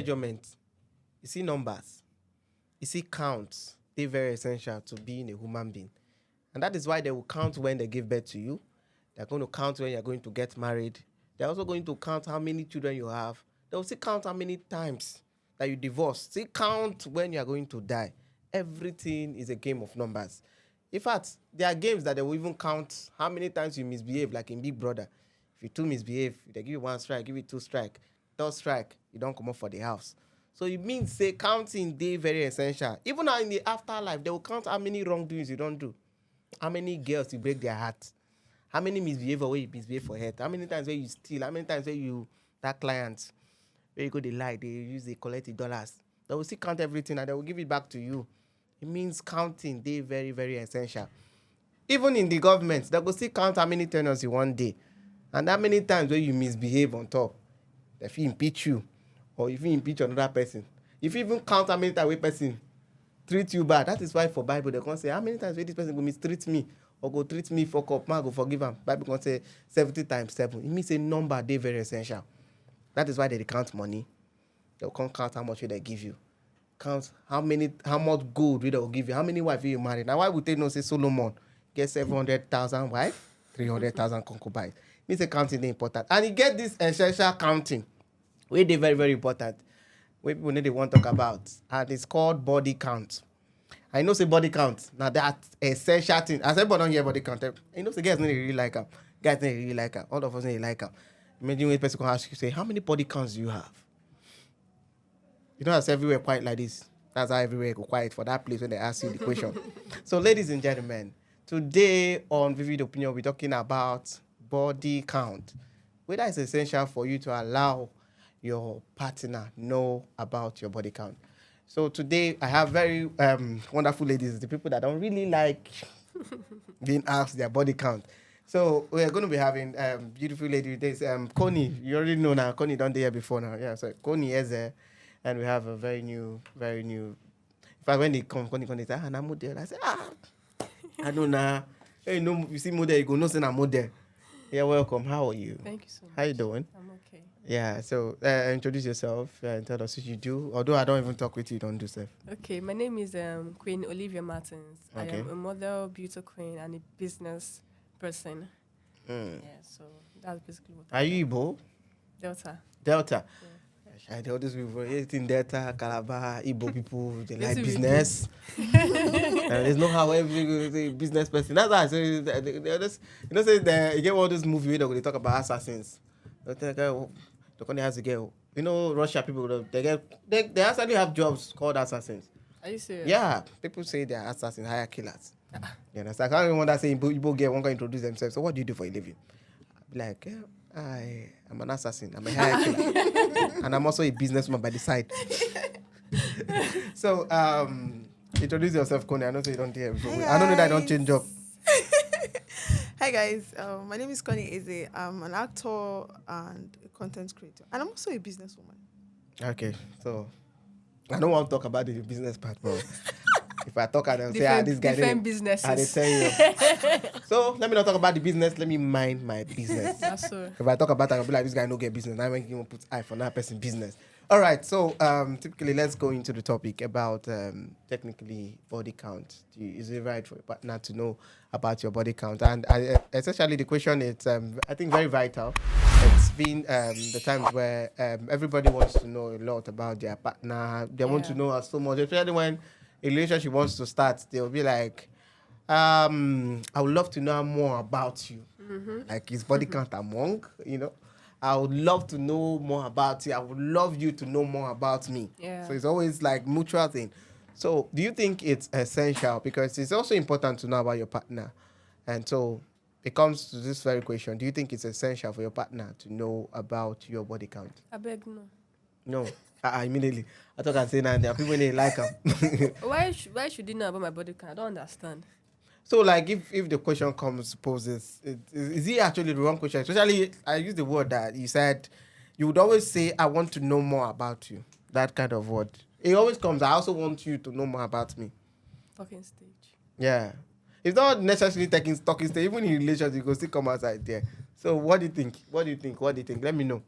measurement, you see numbers, you see counts. They're very essential to being a human being. And that is why they will count when they give birth to you. They're going to count when you're going to get married. They're also going to count how many children you have. They'll still count how many times that you divorce. Still count when you're going to die. Everything is a game of numbers. In fact, there are games that they will even count how many times you misbehave, like in Big Brother. If you two misbehave, they give you 1 strike, give you 2 strike. 3rd strike, you don't come up for the house. So it means, say, counting day very essential. Even now in the afterlife, they will count how many wrongdoings you don't do. How many girls you break their heart. How many misbehave where you misbehave for health. How many times where you steal. How many times where you, that client, where you go, they lie, they collect the dollars. They will still count everything and they will give it back to you. It means counting day very, very essential. Even in the government, they will still count how many tenures in one day. And how many times where you misbehave on top. If you impeach you, or if you impeach another person. If you even count how many times a person treat you bad, that is why for Bible they can say, how many times will this person go mistreat me, or go treat me fuck up, man, go forgive him. Bible can say 70 times 7. It means a number, they very essential. That is why they count money. They can't count how much they give you. Count how much gold they will give you, how many wives you marry. Now why would they not say Solomon get 700,000 wives, 300,000 concubines? It means a counting is important. And you get this essential counting, which is very, very important. Where people need to want to talk about. And it's called body count. I know say body count. Now that's essential thing. As everybody don't hear body count, you know say guys don't really like them. Guys don't really like them. All of us don't really like them. Imagine when a person can ask you, say, how many body counts do you have? You know, that's everywhere quiet like this. That's how everywhere go quiet for that place when they ask you the question. So, ladies and gentlemen, today on Vivid Opinion, we're talking about body count. Whether it's essential for you to allow your partner know about your body count. So today, I have very wonderful ladies, the people that don't really like being asked their body count. So we're going to be having beautiful lady. There's Connie. You already know now. Connie done there before now. Yeah, so Connie is there. And we have a very new. In fact, when they come, Connie say, I'm a model. I say, I don't know. Hey, no, you see model, you go, no, say I'm model. Yeah, welcome. How are you? Thank you so much. How you doing? I'm okay. Yeah, so introduce yourself and tell us what you do. Although I don't even talk with you, don't do stuff. Okay, my name is Queen Olivia Martins. Okay. I am a model, beauty queen, and a business person. Yeah, so that's basically what Are you Igbo? Delta. Delta. Yeah. I tell these people, anything Delta, Calabar, Igbo people, they like Yes, we business. There's no how every business person. That's why I say, they just, you know, say you get all those movies where they talk about assassins. They can't has a girl. You know, Russia people, they actually have jobs called assassins. Are you serious? Yeah, people say they are assassins, hire killers. You understand? I can't remember that saying Igbo girl won't introduce themselves. So what do you do for a living? I'll be like, I'm an assassin. I'm a hire killer. And I'm also a businessman by the side. So, introduce yourself, Connie. I know so you don't hear before. I don't know that I don't change job. Hi guys, my name is Connie Eze. I'm an actor and a content creator, and I'm also a businesswoman. Okay, so I don't want to talk about the business part, but if I talk, I'll say, this guy different businesses. I tell you. So let me not talk about the business. Let me mind my business. That's so. If I talk about it, I'll be like, this guy no get business. Now I'm going to put eye for that person business. All right, so typically, let's go into the topic about technically body count. Is it right for a partner to know about your body count? And essentially, the question is, I think, very vital. It's been the times where everybody wants to know a lot about their partner. They want to know so much, especially when a relationship wants to start. They'll be like, I would love to know more about you. Mm-hmm. Like, is body count among, you know? I would love to know more about you. I would love you to know more about me. Yeah. So it's always like mutual thing. So do you think it's essential? Because it's also important to know about your partner. And so it comes to this very question. Do you think it's essential for your partner to know about your body count? I beg no. No. Immediately. I thought I'd say that there are people they like them. Why should you know about my body count? I don't understand. So, like, if the question poses, is it actually the wrong question? Especially, I use the word that you said, you would always say, I want to know more about you. That kind of word. It always comes, I also want you to know more about me. Talking stage. Yeah. It's not necessarily talking stage. Even in relations, you can still come outside there. So, what do you think? Let me know.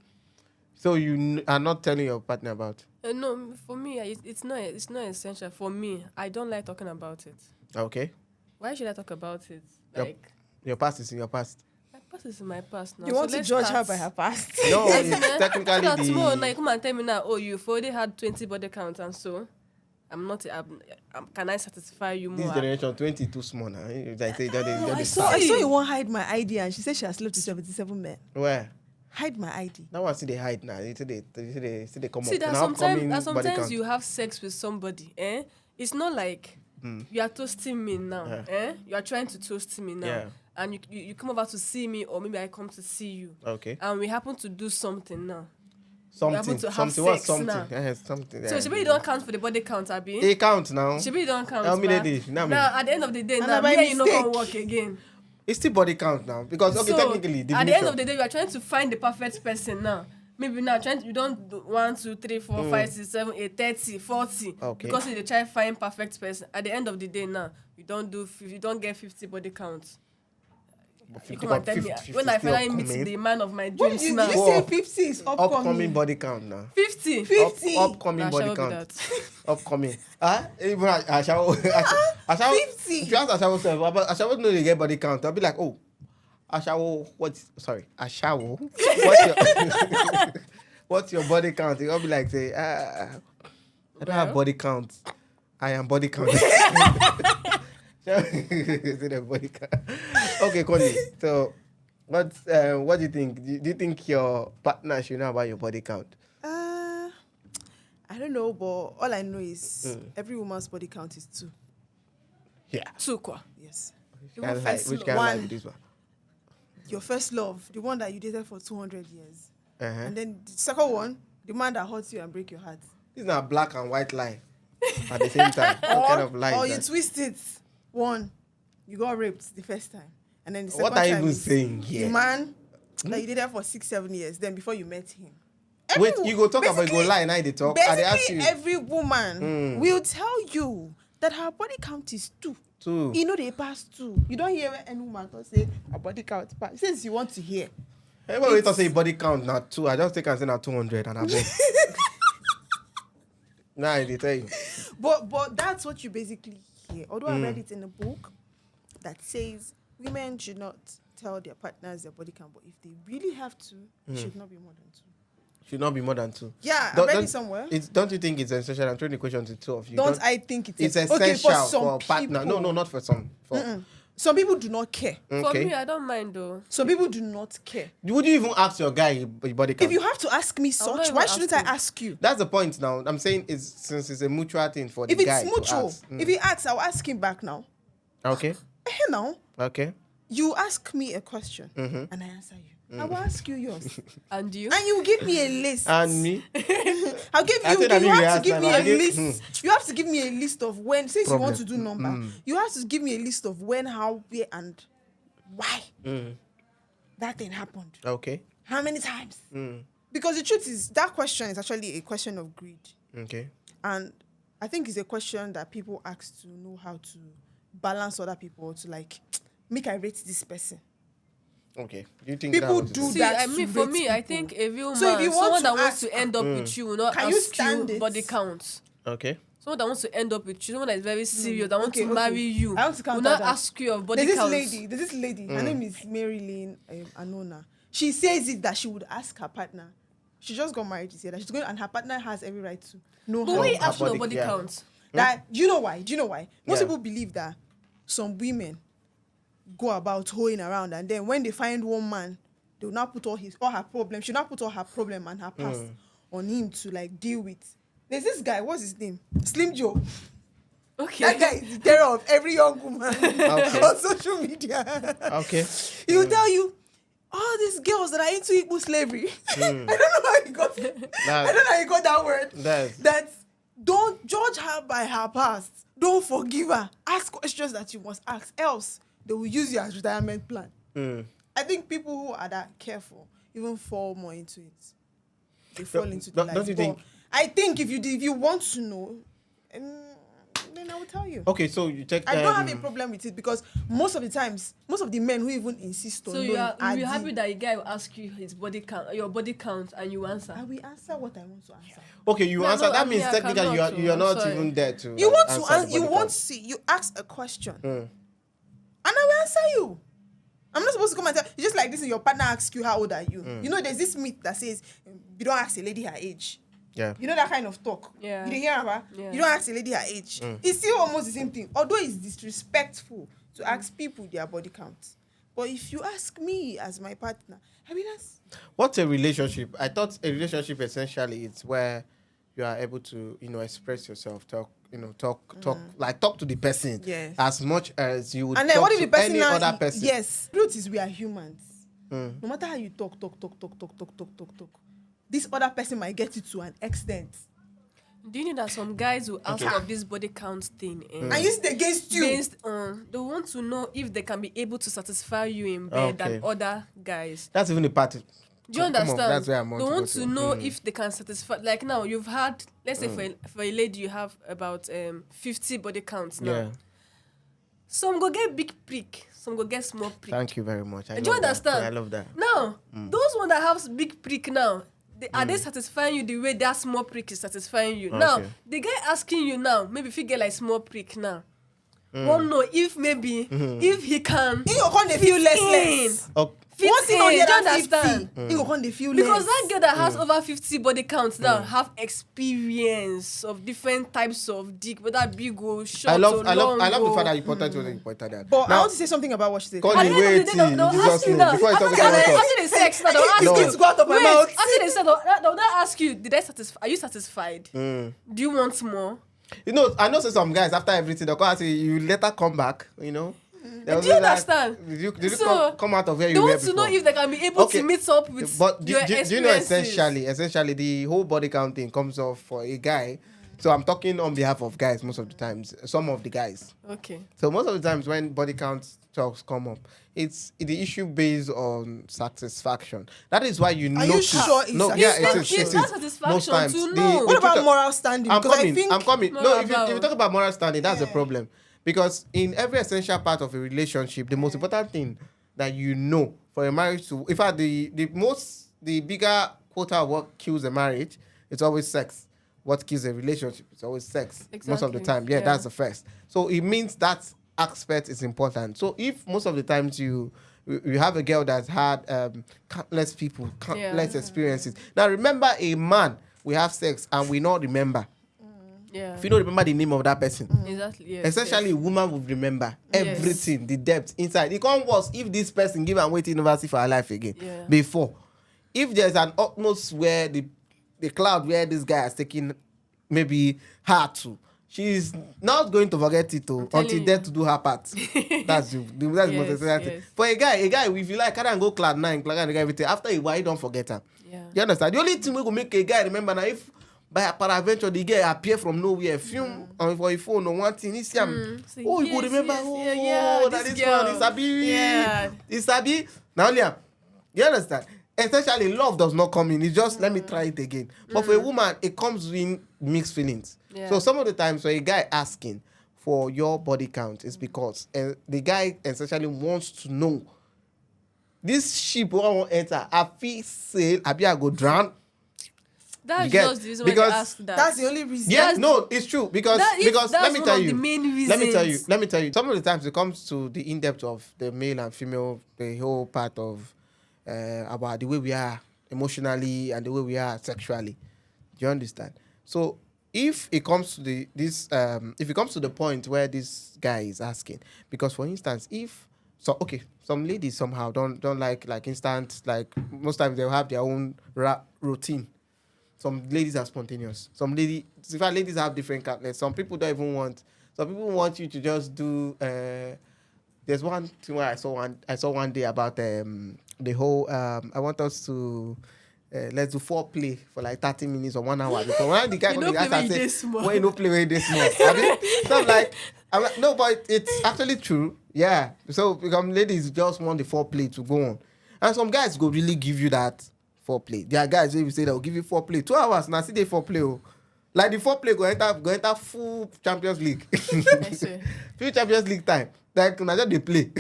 So, you are not telling your partner about? No, for me, it's not. It's not essential. For me, I don't like talking about it. Okay. Why should I talk about it? Yep. Like, Your past is in your past. my past is in my past now. You so want to let's judge her start. by her past? No, Yes, it's man. technically So that tomorrow night, the. come and tell me now. Oh, you've already had 20 body counts, and so I'm not. Can I satisfy you This more? generation 20 too small now. Like say, don't they, No, don't they I start. saw you won't hide my ID, and she said she has slept with 77 men. Where? Hide my ID. Now I see they hide now. You see they come See, up. that Now upcoming body sometimes count. you have sex with somebody, eh? It's not like you are toasting me now, eh? You are trying to toast me now, Yeah. and you come over to see me, or maybe I come to see you, Okay. and we happen to do something now. Something. happen to have Something. What's sex something? now. Yeah, something. So Yeah. Shebi you don't count for the body count, Abi. It counts now. Shebi you don't count. How many ba? days? Now Now at the end of the day, And now by me and you no mistake. come work again. It's still body count now because okay, So, technically at the end of the day, you are trying to find the perfect person now. Maybe now you don't do 1, 2, 3, 4, 5, 6, 7, 8, 30, 40. Okay. Because you try to find perfect person. At the end of the day now, you don't get 50 body counts. You come and tell me when I finally meet the man of my What did dreams you, now. did you say 50 is upcoming? upcoming body count now. 50. 50. Upcoming Nah, body shall we do count. that? Upcoming. Even Ashawo. 50. If you ask Ashawo, Ashawo know they get body count. I'll be like, oh, Ashawo, Ashawo, what's your body count? I'll be like, say, I don't have body count. I am body count. The body count. Okay, Connie. So, what do you think? Do you think your partner should know about your body count? I don't know, but all I know is every woman's body count is 2. Yeah. 2 kwa. Yes. Which kind of first lie one. with this one? Your first love, the one that you dated for 200 years. Uh-huh. And then the second one, the man that hurts you and break your heart. This is not a black and white lie at the same time. What kind of lie Or is you that? twist it. One, you got raped the first time. And then the second What are you time even is saying here? the man that you dated for 6, 7 years, then before you met him. Wait, you go talk about, you go basically- lie, now they talk. And they ask Basically, you. every woman will tell you that her body count is 2. Two. You know they pass 2. You don't hear any woman go say her body count pass. Since you want to hear. Everybody to say body count now 2. I just take and say now 200 and I bet. Nah, they tell you. But that's what you basically hear. Although I read it in a book that says women should not tell their partners their body count, but if they really have to, it should not be more than 2. Should not be more than 2. Yeah, I Don't- read don't- it somewhere. Don't you think it's essential? I'm throwing the question to 2 of you. Don't I think it's It's okay essential for some for a partner. people. No, not for some. For, Some people do not care. For okay. me, I don't mind though. Some people do not care. Would you even ask your guy his body count? If you have to ask me not such, even why shouldn't I asking. ask you? That's the point now. I'm saying is since it's a mutual thing for the If guy it's to mutual, ask. if he asks, I'll ask him back now. Okay. Hey now, Okay. you ask me a question and I answer you. I will ask you yours. And you? And you give me a list. And me? I'll give I you. said I You didn't have to react give like me that. a I gave- list. You have to give me a list of when. Since you want to do Problem. number, you have to give me a list of when, how, where, and why that thing happened. Okay. How many times? Because the truth is, that question is actually a question of greed, Okay. and I think it's a question that people ask to know how to balance other people, to like make I rate this person. Okay. Do you think People that was do See, that I mean, to for rate me, I people. think if you So if you want someone to that wants ask, to end up with you will not Can you ask stand you it? body count. Okay. Someone that wants to end up with you, someone that is very serious, that wants Okay, to okay. marry you, I want to will counter not that. ask you of body There's count. this lady. Her name is Mary Lynn Anona. She says it that she would ask her partner. She just got married this year. That she's going, and her partner has every right to know But her. why you her ask for body- body yeah. count? That do you know why? Do you know why? Most Yeah. people believe that some women go about hoeing around, and then when they find one man, they will not put all her problem. She'll not put all her problem and her past on him to like deal with. There's this guy. What's his name? Slim Joe. Okay. That guy is the terror of every young woman Okay. on social media. Okay. He will tell you, all these girls that are into Igbo slavery. I don't know how he got I don't know how he got that word. That don't judge her by her past. Don't forgive her. Ask questions that you must ask. Else, they will use you as retirement plan. I think people who are that careful even fall more into it. They fall into the don't lies. you But think- I think if you want to know, then I will tell you. Okay, so you check. I don't have a problem with it because most of the times, most of the men who even insist on you're happy that a guy will ask you his body count, your body count, and you answer. I will answer what I want to answer. Okay, you answer. That means technically you're not even there to. You want to answer. You want to see. You ask a question, and I will answer you. I'm not supposed to come and tell you. Just like this, your partner asks you, how old are you? You know, there's this myth that says you don't ask a lady her age. Yeah. You know that kind of talk. Yeah. You didn't hear about? Yeah. You don't ask a lady her age. It's still almost the same thing. Although it's disrespectful to ask people their body count. But if you ask me as my partner, I mean, what's a relationship? I thought a relationship essentially is where you are able to, express yourself, talk to the person as much as you would and then talk what if the to person any other person. Yes. Truth is we are humans. No matter how you talk. This other person might get it to an extent. Do you know that some guys will ask of this body count thing and use it against you? Based on they want to know if they can be able to satisfy you in bed than other guys. That's even the part. Do you understand? That's where I'm they want to know if they can satisfy. Like now, you've had, let's say for a lady, you have about 50 body counts now. Yeah. Some go get big prick, some go get small prick. Thank you very much. Do you understand? Yeah, I love that. Now, those ones that have big prick now, are they satisfying you the way that small prick is satisfying you? Okay. Now, the guy asking you now, maybe if you get like small prick now, won't know if maybe if he can. He will come feel less. Once he don't understand, he will come feel because that girl that has over 50 body counts now have experience of different types of dick, whether big or short or long. I love the fact that you pointed that. But now, I want to say something about what she said. Before you talk about after the sex, now they'll ask you. It's got out of my mouth. After the sex, they'll ask you, are you satisfied? Do you want more? I know some guys after everything they'll ask you later come back, Do you understand? Did you come out of where you were before? They want to know if they can be able to meet up with your experiences. Do you know essentially the whole body count thing comes off for a guy. So I'm talking on behalf of guys most of the times. Some of the guys. Okay. So most of the times when body count talks come up, it's the issue based on satisfaction. That is why you know. Are you sure it's satisfaction? It's not satisfaction most times. To know. What about moral standing? I'm coming. No, if you talk about moral standing, that's a problem. Because in every essential part of a relationship, the most important thing that you know for a marriage to, in fact, the bigger quota of what kills a marriage, it's always sex. What kills a relationship, it's always sex. Exactly. Most of the time. Yeah, that's the first. So it means that aspect is important. So if most of the times you have a girl that's had countless people, countless experiences. Now remember, a man, we have sex and we not remember. Yeah. If you don't remember the name of that person, exactly. Yes, essentially, a woman will remember everything, the depth inside. It can't worse if this person give and wait university for her life again. Yeah. Before, if there's an utmost where the cloud where this guy has taken maybe her to, she's not going to forget it until there to do her part. That's the most essential thing. For a guy, if you like, can't go cloud 9, cloud everything. After a while, you don't forget her. Yeah. You understand? The only thing we will make a guy remember now if. By peradventure, the guy appear from nowhere, film on for a phone or one thing. He see him. Oh, you could remember. That is one. It's Abi. Yeah. It's Abi. Now, you understand? Essentially, love does not come in. It's just let me try it again. But for a woman, it comes in mixed feelings. Yeah. So some of the times, for a guy asking for your body count is because the guy essentially wants to know this ship won't enter. I feel sail. Abi I go drown. That's just the reason why they ask that. That's the only reason. Yeah, no, it's true because let me tell you. The main reasons. Let me tell you. Some of the times it comes to the in-depth of the male and female, the whole part of about the way we are emotionally and the way we are sexually. Do you understand? So if it comes to if it comes to the point where this guy is asking, because for instance, some ladies somehow don't like instant, like most times they'll have their own routine. Some ladies are spontaneous. Some ladies have different outlets. Some people don't even want. Some people want you to just do. There's one thing where I saw one day about the whole. I want us to let's do foreplay for like 30 minutes or 1 hour. Because when the guy comes to the guy and say, "Why you no play with this small?" So I'm like, no, but it's actually true. Yeah. So because ladies just want the foreplay to go on, and some guys go really give you that. Foreplay. There are guys who say they'll give you foreplay 2 hours. Now see they foreplay. Like the foreplay go enter full Champions League. I swear. Full Champions League time. Like na just they play.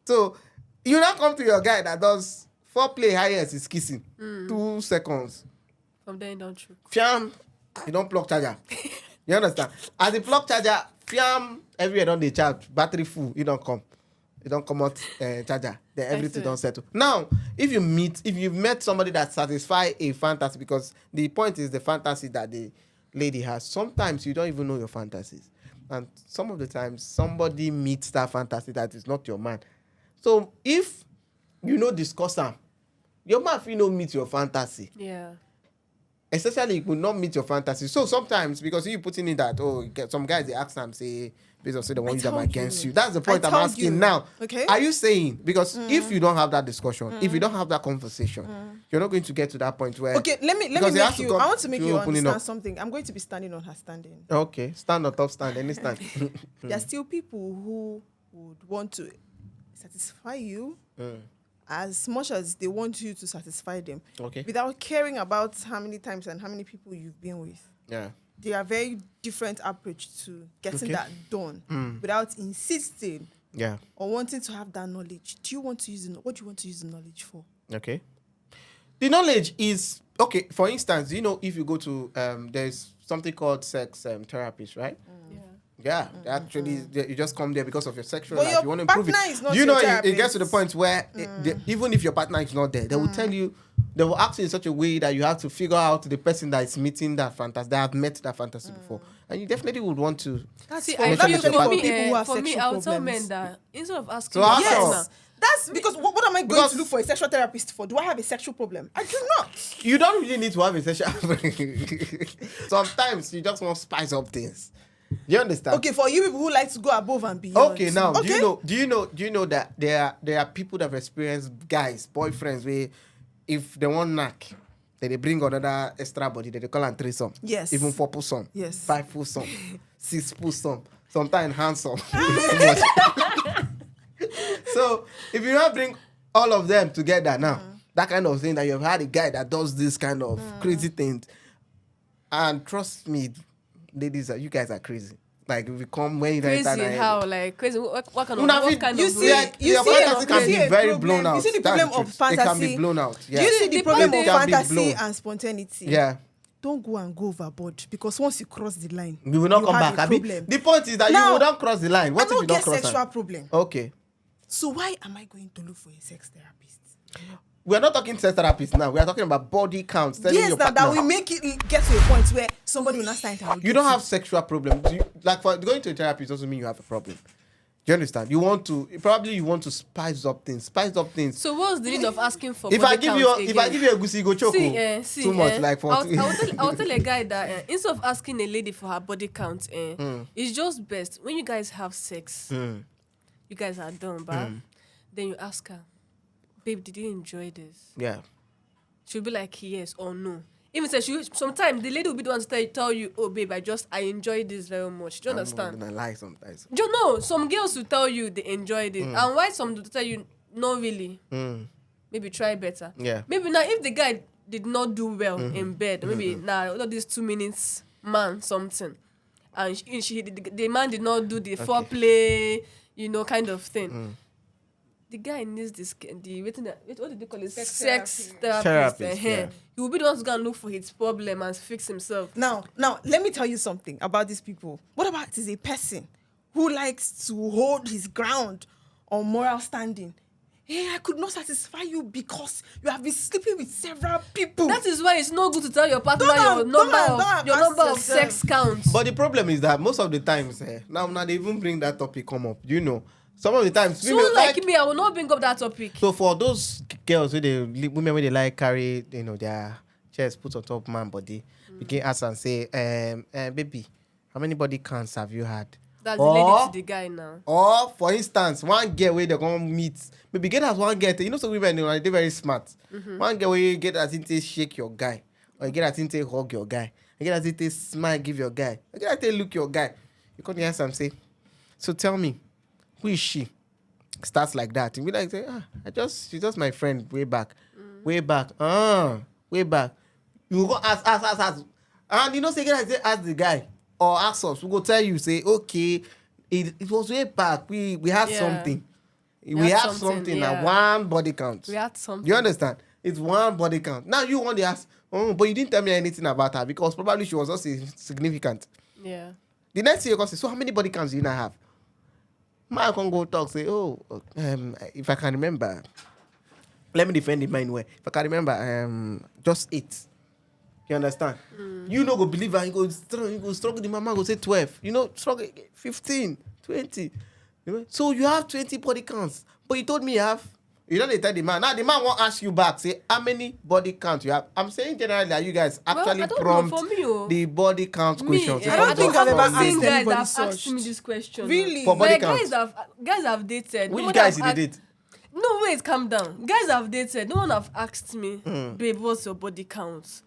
So you now come to your guy that does foreplay highest is kissing. 2 seconds. From then don't choke. Fiam, you don't plug charger. You understand? As the plug charger, fiam, everywhere don't they charge. Battery full, you don't come. You don't come out charger. Then everything don't settle. Now, if you've met somebody that satisfies a fantasy, because the point is the fantasy that the lady has. Sometimes you don't even know your fantasies. And some of the times, somebody meets that fantasy that is not your man. So, if you discuss them, your man will not meet your fantasy. Yeah. Especially it will not meet your fantasy. So sometimes, because you putting in that, some guys, they ask them, say, based on say they want to use them against you. That's the point I'm asking now. Okay. Are you saying, because if you don't have that discussion, if you don't have that conversation, you're not going to get to that point where... Okay, let me make you... I want to make you understand something. I'm going to be standing on her standing. Okay, stand on top stand, any stand. There are still people who would want to satisfy you as much as they want you to satisfy them. Okay. Without caring about how many times and how many people you've been with. Yeah. They are very different approach to getting that done without insisting or wanting to have that knowledge. What do you want to use the knowledge for? Okay. The knowledge is, okay, for instance, if you go to, there's something called sex therapist, right? Yeah, actually, you just come there because of your sexual life. You want to improve it. It gets to the point where even if your partner is not there, they will tell you, they will ask you in such a way that you have to figure out the person that is meeting that fantasy, that have met that fantasy before, and you definitely would want to. See, I feel for me, I would tell men that instead of asking, that's because what am I going to look for a sexual therapist for? Do I have a sexual problem? I do not. You don't really need to have a sexual problem. Sometimes you just want to spice up things. You understand? Okay, for you people who like to go above and beyond. Okay, now do you know that there are people that have experienced guys, boyfriends, where if they want knack, they bring another extra body, they call them threesome. Yes. Even 4-some. Yes. 5-some. 6-some. Sometimes handsome. So if you not bring all of them together now, that kind of thing, that you've had a guy that does this kind of crazy things, and trust me, ladies, you guys are crazy. Like if you come when you crazy how like crazy what kind of you see your fantasy can be very blown out. You see the problem of fantasy. It can be blown out. Yeah. You see the problem of fantasy and spontaneity. Yeah. Don't go overboard, because once you cross the line, we will not come back. The point is that you will not cross the line. What if you don't cross sexual problem? Okay. So why am I going to look for a sex therapist? We are not talking sex therapist now. We are talking about body counts. Yes, that we make it get to a point where somebody will not start to. You don't have sexual problems. For going to a therapist doesn't mean you have a problem. Do you understand? You want to spice up things. So what's the need of asking for? If I give you a goosey, go choke. Too much. I'll tell a guy that instead of asking a lady for her body count, it's just best when you guys have sex. You guys are done, but then you ask her, babe, did you enjoy this? Yeah. She'll be like, yes or no. Even sometimes the lady will be the one to tell you, oh, babe, I enjoyed this very much. Do you understand? I'm gonna lie sometimes. Do you know? Some girls will tell you they enjoyed it. And why some will tell you, not really. Maybe try better. Yeah. Maybe now if the guy did not do well in bed, maybe all these 2 minutes man something. And the man did not do the foreplay, kind of thing. The guy needs what did they call it? Sex therapist. Yeah. He will be the one to go and look for his problem and fix himself. Now, let me tell you something about these people. What about is a person who likes to hold his ground on moral standing? Hey, I could not satisfy you because you have been sleeping with several people. That is why it's not good to tell your partner your number of sex counts. But the problem is that most of the times, now they even bring that topic come up. Some of the times, me, I will not bring up that topic. So for those girls, women when they like carry, their chest put on top man body, you can ask and say, baby, how many body counts have you had? That's the lady to the guy now. Or for instance, one girl where they're gonna meet, maybe get as one girl. Some women they're very smart. One girl where you get as into shake your guy, or you get as into hug your guy, you get as into smile give your guy, you get as into look your guy. You come ask and say, so tell me, who is she? Starts like that. And we like say, she's just my friend way back. Way back. You go ask. And you know, say guys, they ask the guy or ask us, we go tell you, say, okay, it was way back. We had something. We have something at one body count. We had something. You understand? It's one body count. Now you want to ask, but you didn't tell me anything about her because probably she was also significant. Yeah. The next thing you go say, so how many body counts do you now have? Man can go talk, say, if I can remember, let me defend in mine way. If I can remember, just 8. You understand? You know, go believe her, you go struggle, the mama go say 12. You know, struggle 15, 20. So you have 20 body counts, but you told me you have. You don't tell the man. Now the man won't ask you back, say how many body counts you have. I'm saying generally that you guys actually prompt the body count questions. I don't think I've ever asked anybody guys that have asked me this question. Really? For body counts. Guys have dated. Which guys did they date? No, wait, calm down. Guys have dated. No one have asked me, babe, what's your body count?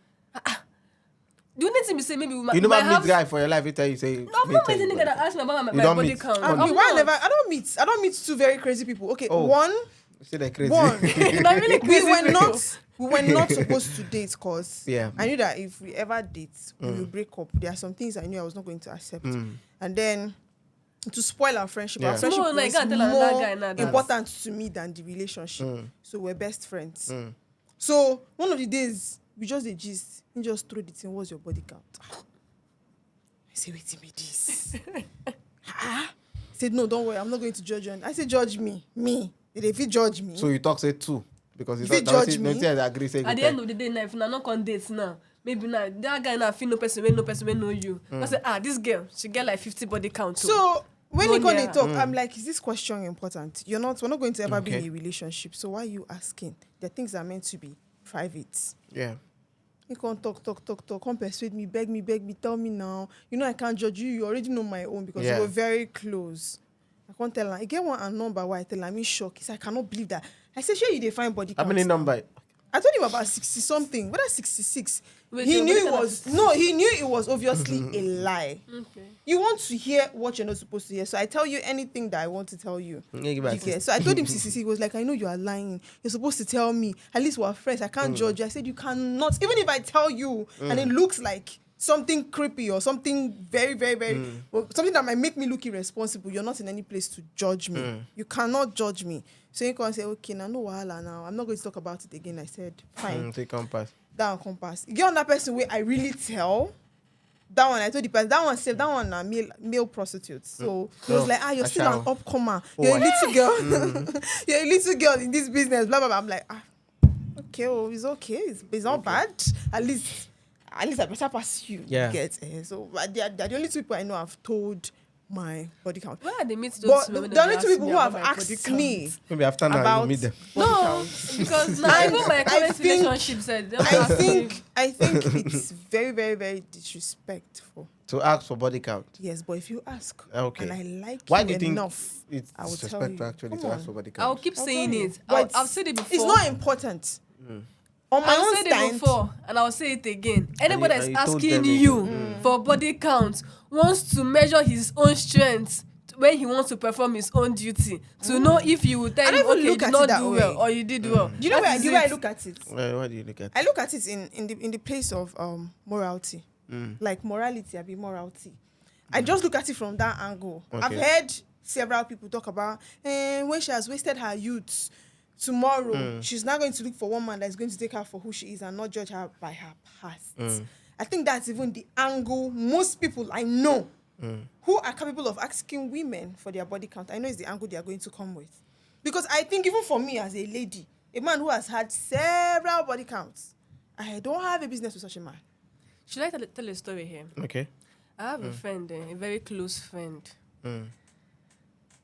The only thing we say, maybe we might you never have... meet guy for your life, he tell you, say... No, I've not met any guy that asked me about my body count. I don't meet 2 very crazy people. Okay, one... Say they're crazy. One. Really crazy we were not supposed to date because I knew that if we ever date, we will break up. There are some things I knew I was not going to accept. And then to spoil our friendship was more important to me than the relationship. So we're best friends. So one of the days, we just a gist. He just threw it in, what's your body count? I say, wait a minute, this. He said, no, don't worry, I'm not going to judge you. I said, judge me. Me. If you judge me. So you talk, say 2. Because if you judge me. Agree, say at the end of the day, now, if you're not on dates now, maybe now, that guy now feel no person will know you. I say, this girl, she get like 50 body count. So when you go to talk, I'm like, is this question important? We're not going to ever be in a relationship. So why are you asking? The things are meant to be private. Yeah. You can't talk. Come persuade me, beg me, tell me now. You know I can't judge you. You already know my own because we were very close. I can't tell her. I get one number why I tell her I'm in shock. He said, I cannot believe that. I said, sure you define body count. How many number? I told him about 60 something. Whether 66. Wait, he knew it was obviously a lie. Okay. You want to hear what you're not supposed to hear. So I tell you anything that I want to tell you. So I told him 66. He was like, I know you are lying. You're supposed to tell me. At least we're friends. I can't judge you. I said, you cannot. Even if I tell you and it looks like something creepy or something very, very, very, well, something that might make me look irresponsible, you're not in any place to judge me. You cannot judge me. So you can say, okay, now no wahala now. I'm not going to talk about it again. I said, fine. Take compass. That one compass. You get on that person where I really tell. That one, I told the person, that one said, that one are male prostitutes. So he was like, you're still an upcomer. You're a little girl. You're a little girl in this business, blah, blah, blah. I'm like, okay, it's okay. It's not bad. At least I better pass you. Yeah. Get so they're the only 2 people I know have told my body count. Where are they meet those but the only 2 people who have asked me maybe after now you meet them. No, because now even my current relationship said I think it's very, very, very disrespectful to ask for body count. Yes, but if you ask and I like why you do you think enough, it's I will disrespectful tell you. actually to ask for body count? I'll keep saying it. But I've said it before. It's not important. On my own said stand, it before, and I'll say it again. Anybody that's and you told asking them you for body count wants to measure his own strength when he wants to perform his own duty to know if you will tell him, okay, you did not do well or you did well. Do you know where I look at it? What do you look at? I look at it in the place of morality. Like morality, I be morality. I just look at it from that angle. Okay. I've heard several people talk about when she has wasted her youth. Tomorrow, she's not going to look for one man that's going to take her for who she is and not judge her by her past. I think that's even the angle most people I know who are capable of asking women for their body count. I know it's the angle they are going to come with. Because I think even for me as a lady, a man who has had several body counts, I don't have a business with such a man. Should I tell a story here? Okay. I have a friend, a very close friend.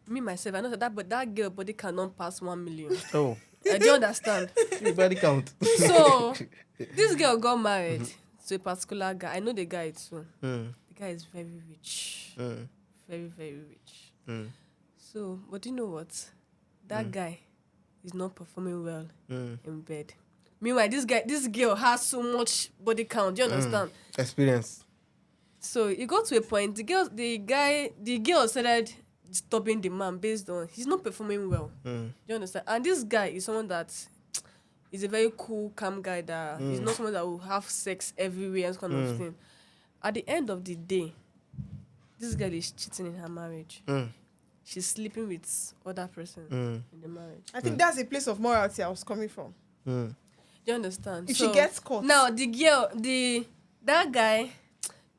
Me, myself, I know that girl body cannot pass 1 million. Oh. Do you understand? Your body count. So, this girl got married to a particular guy. I know the guy too. The guy is very rich. Very, very rich. So, but you know what? That guy is not performing well in bed. Meanwhile, this girl has so much body count. Do you understand? Experience. So, it got to a point. The girl started stopping the man based on he's not performing well. Do you understand? And this guy is someone that is a very cool, calm guy that he's not someone that will have sex everywhere and kind of thing. at the end of the day, this girl is cheating in her marriage. She's sleeping with other persons in the marriage. I think that's a place of morality I was coming from. Do you understand? If she gets caught. Now, that guy,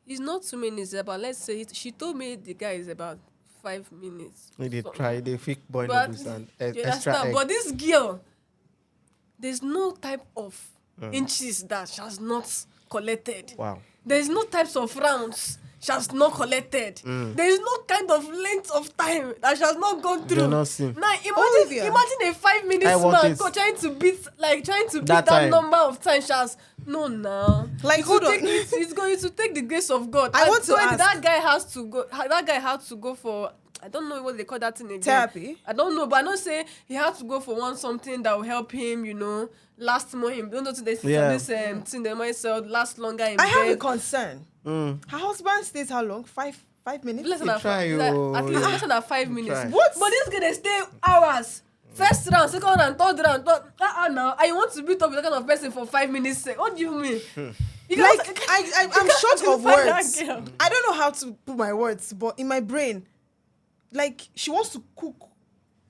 he's not 2 minutes, about, let's say, she told me the guy is about 5 minutes. They try, they fake boy But noodles and you extra understand? egg. But this girl, there's no type of inches that she has not collected. Wow. There's no types of rounds she has not collected. There's no kind of length of time that she has not gone through. You're not seeing. Now Olivia. imagine a 5 minutes I want man it. trying to beat That that time. number of times she has. No, now. Like, hold on. It's going to take the grace of God. I And want to so ask. that guy has to go. That guy had to go for. I don't know what they call that thing again. Therapy? I don't know, but I know say he had to go for something that will help him, last more him. Don't know to this thing they might sell last longer in I bed. have a concern. Her husband stays how long? 5 minutes? Less than You try, at least yeah. less than 5 minutes. try. What? But this guy they stay hours. First round, second round, third round. Now I want to beat up with that kind of person for 5 minutes. What do you mean? You Like, can't- I'm short of find that words. girl. I don't know how to put my words, but in my brain, like, she wants to cook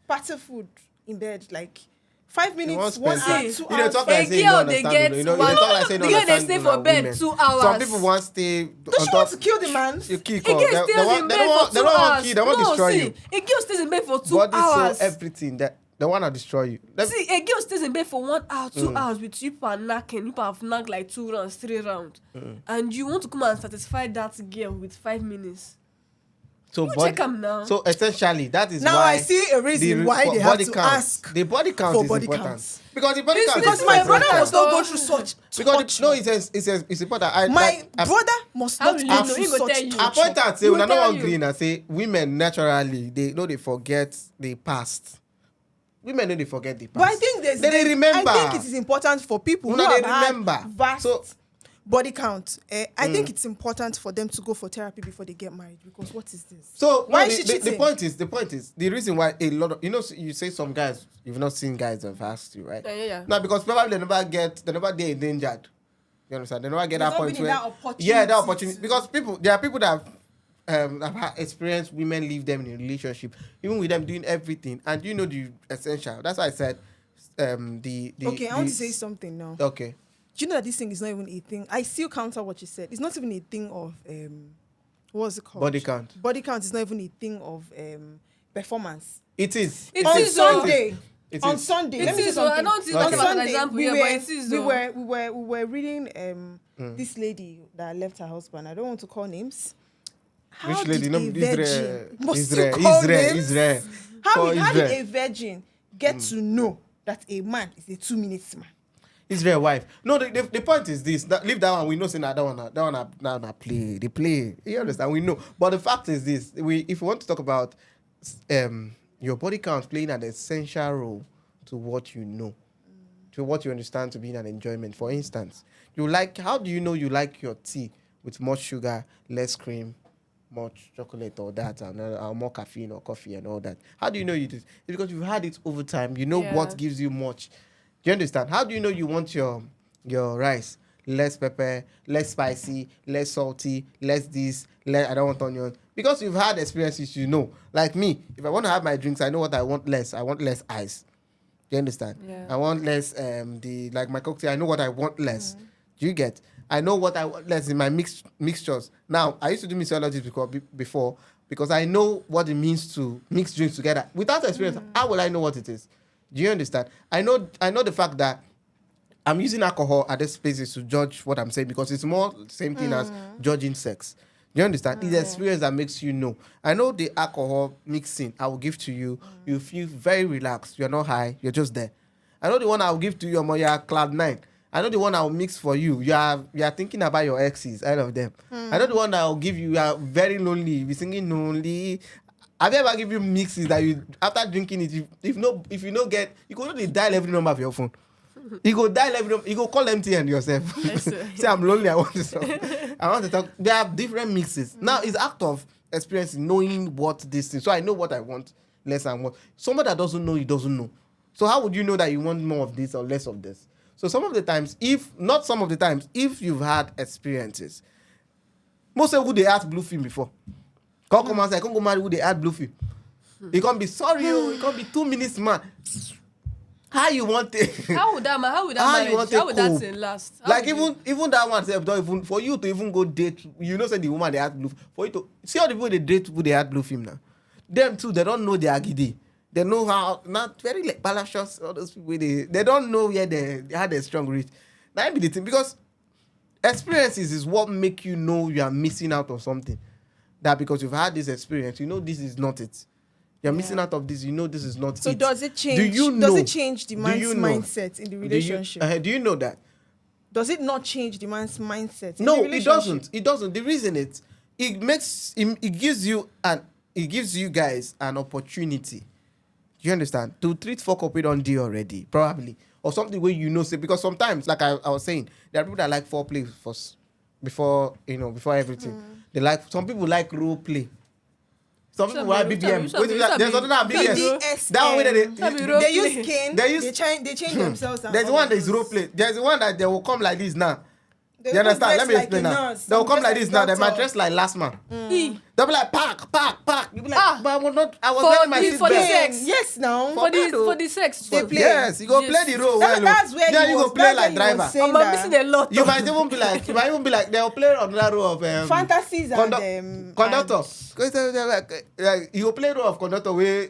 party food in bed, like 5 minutes, 1 hour, 2 See, You know, hours. talk like A say you girl, don't they understand get women. You know, one- you talk like say you the don't girl, they understand stay women for bed women. 2 hours. Some people want stay Does on she top. want to kill the man? You kick A off. girl They stays want- in they bed don't want- for they 2 don't want hours. kill, they want destroy you. A girl stays in bed for 2 Body, soul, hours. everything. They want to destroy you. See, a girl stays in bed for 1 hour, 2 hours with you per knacking. You have knocked like 2 rounds, 3 rounds. And you want to come and satisfy that girl with 5 minutes. So You check 'em now. So essentially, that is Now why I see a reason why they have body to count. ask The body count for is body important counts. because the body This- count Because is my brother essential. must not go through such Because torture. no, it's important. My brother must How not will you go know? through He go such tell you. I torture. point out say He when I will no tell one you. green, I say women naturally they forget the past. Women know they forget the past. But I think they remember. I think it is important for people Una who dey have had remember. vast So- body count. I think it's important for them to go for therapy before they get married, because what is this? So Why no, is she the cheating? point is the reason why a lot of you say some guys you've not seen guys have asked you, right? Yeah. Now because probably they never get endangered. You understand? They never get There's that not point been where that opportunity that opportunity to- because there are people that have had experienced women leave them in a relationship, even with them doing everything, and you know the essential. That's why I said the Okay, I want to say something now. Okay. Do you know that this thing is not even a thing? I still counter what you said. It's not even a thing of what's it called? Body count. Body count is not even a thing of performance. It is. It On is, Sunday, It on is. Sunday, It let me say is, I something. don't think Okay. that's On an Sunday, example we here, were, but it is. we though. were reading this lady that left her husband. I don't want to call names. How Which lady? did No, a virgin Israel. must you call names? Israel. How Call did Israel. a virgin get to know that a man is a 2 minutes man? Israel wife. No, the point is this. Leave that one. We know saying that one play. They play. You understand? We know. But the fact is this. If we want to talk about your body count playing an essential role to what you know, to what you understand to be an enjoyment. For instance, how do you know you like your tea with much sugar, less cream, much chocolate or that, and more caffeine or coffee and all that? How do you know you do? It's because you've had it over time. You know what gives you much. Do you understand? How do you know you want your rice less pepper, less spicy, less salty, less this, I don't want onion? Because you've had experiences, you know. Like me, if I want to have my drinks, I know what I want less. I want less ice. Do you understand? Yeah. I want less like my cocktail. I know what I want less. Do you get? I know what I want less in my mixtures. Now, I used to do mixology before because I know what it means to mix drinks together. Without experience, how will I know what it is? Do you understand? I know the fact that I'm using alcohol at these places to judge what I'm saying because it's more the same thing as judging sex. Do you understand? It's the experience that makes you know. I know the alcohol mixing I will give to you. You feel very relaxed. You're not high. You're just there. I know the one I will give to you, you're cloud 9. I know the one I will mix for you. You are thinking about your exes, all of them. I know the one that I will give you. You are very lonely. You'll be singing lonely. Have you ever given you mixes that you after drinking it, if you don't get, you go to dial every number of your phone. You go dial every number, you go call MTN yourself. Say I'm lonely, I want to talk. There are different mixes. Now it's act of experience, knowing what this is. So I know what I want, less and what. Someone that doesn't know, he doesn't know. So how would you know that you want more of this or less of this? So if you've had experiences, Most of who they ask blue film before. Come outside, come go marry who they add blue film. It can't be sorry, it can't be 2 minutes, man. How you want it? How would that thing last? Like even that one self, don't even for you to even go date, say the woman they had blue. For you to see all the people they date who they had blue film now. Them too, they don't know their agidi. They know how not very like Balashos, all those people they don't know where they had a strong reach. That be the thing because experiences is what make you know you are missing out on something. That because you've had this experience, this is not it. You're missing out of this. This is not it. So does it change? Does it change the man's mindset in the relationship? Do you know that? Does it not change the man's mindset? No, it doesn't. It doesn't. The reason it gives you guys an opportunity. Do you understand? To treat fuck up it on D already, probably. Or something where say because sometimes, like I was saying, there are people that like foreplay first before everything. They like some people like role play. Some people like BBM. There's another BBS. That one they use cane. They change themselves. There's one that is role play. There's the one that they will come like this now. You understand? Let me explain now. They will come like this now. They might dress like last man. They'll be like, park. You'll be like, but I was wearing my seatbelt. For the sex. Yes, now. For the sex. They play. Yes, you go play the role well. That's where you go play like driver. I'm missing a lot. You might even be like, they'll play on that role of fantasies and conductor. Like, you go play role of conductor where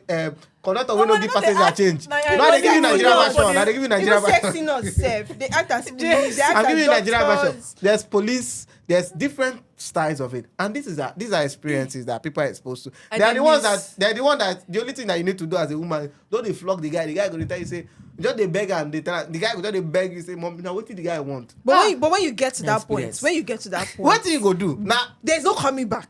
conductor will not give passenger change. Now they give you Nigerian version. Sexy not safe. They act as police. I'm giving you Nigerian version. There's police. There's different styles of it, and these are experiences that people are exposed to. They're the one that the only thing that you need to do as a woman, don't they flog the guy. The guy go to tell you say, just they beg and the guy go they beg you say, mom, now what did the guy want? But when you get to that point, what do you go do? Now there's no coming back.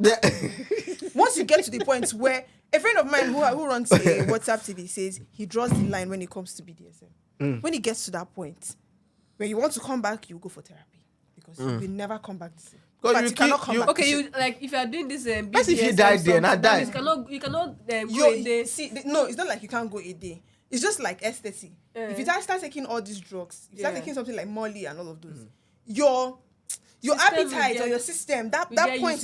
Once you get to the point where a friend of mine who runs a WhatsApp TV says he draws the line when it comes to BDSM. When he gets to that point, when you want to come back, you go for therapy because you will never come back. Because you cannot come back. Okay, you like if you are doing this BDSM. What if you die there? Not die. You cannot go a day. See, no, it's not like you can't go a day. It's just like ecstasy. If you start taking all these drugs, if you start taking something like Molly and all of those, your appetite or your system, that point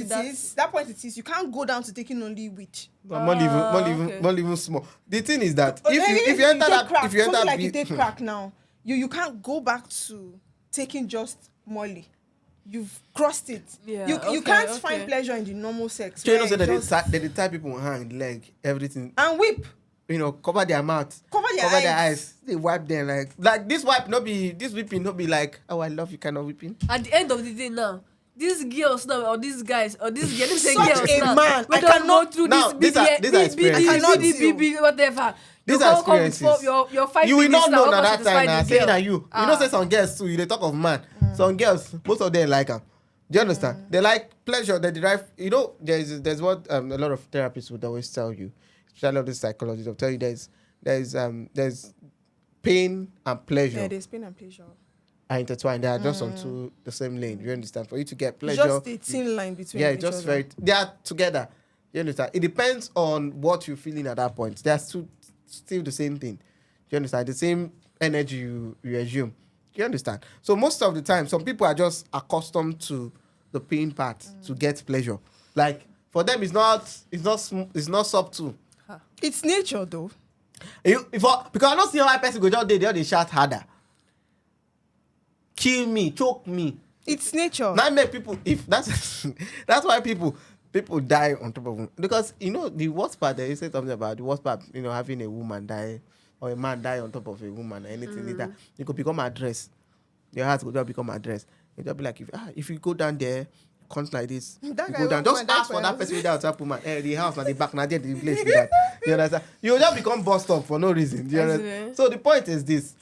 it is you can't go down to taking only witch. Not even small. The thing is that if you enter you take crack now, you can't go back to taking just Molly. You've crossed it. Yeah, you can't find pleasure in the normal sex. So you know, that the type people hand, leg, everything, and whip. Cover their mouth, cover their eyes. They wipe them like this whipping not be like, oh, I love you kind of whipping. At the end of the day now, these girls now or these guys or these girls, such girls a now, man. We don't go through this BB, whatever. These are experiences. Your 5 you will not know now, that time now. Saying that you know, say some girls too. They talk of man. Some girls, most of them like them. Do you understand? They like pleasure. They derive. There's what a lot of therapists would always tell you. Especially of the psychologists, they'll tell you there's pain and pleasure. Yeah, there's pain and pleasure. Are intertwined. They are just onto the same lane. You understand? For you to get pleasure, just a thin line between. Yeah, just very. They are together. You understand? It depends on what you're feeling at that point. They are still the same thing. You understand? The same energy you assume. You understand? So most of the time, some people are just accustomed to the pain part to get pleasure. Like for them, it's not subtle. It's nature, though. Because I don't see how a person go down there, they shout harder. Kill me, choke me. It's nature. Now make people, if that's why people die on top of them. Because the worst part there, you said something about the worst part, having a woman die or a man die on top of a woman or anything like that. You could become address. Your heart could become address. You'll be like, if you go down there, count like this, you go down. Just ask for that person without top woman. The house, not the back, not the place. You understand? You just become bossed up for no reason. Do you understand? So the point is this: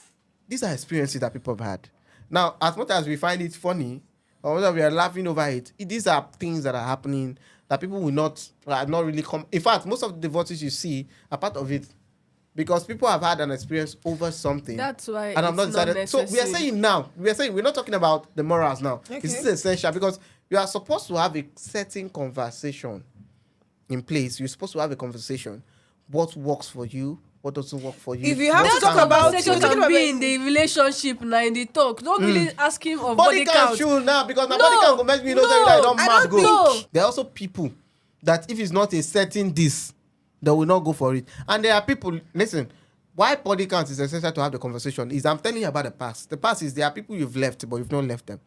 these are experiences that people have had. Now, as much as we find it funny, or whether we are laughing over it, these are things that are happening that people will not really come. In fact, most of the divorces you see are part of it. Because people have had an experience over something. That's why and I'm not decided. So we are saying now, we're not talking about the morals now. Okay. This is essential because you are supposed to have a certain conversation in place. You're supposed to have a conversation. What works for you? what doesn't work for you. If you have what to talk can about work conversation for you. can be in the relationship now, in the talk. Don't really ask him of Body body count count. should now, because my No, body count go make me know that I don't I mad don't go. think- There are also people that if it's not a certain this, they will not go for it. And there are people, listen, why body count is essential to have the conversation is I'm telling you about the past. The past is there are people you've left, but you've not left them.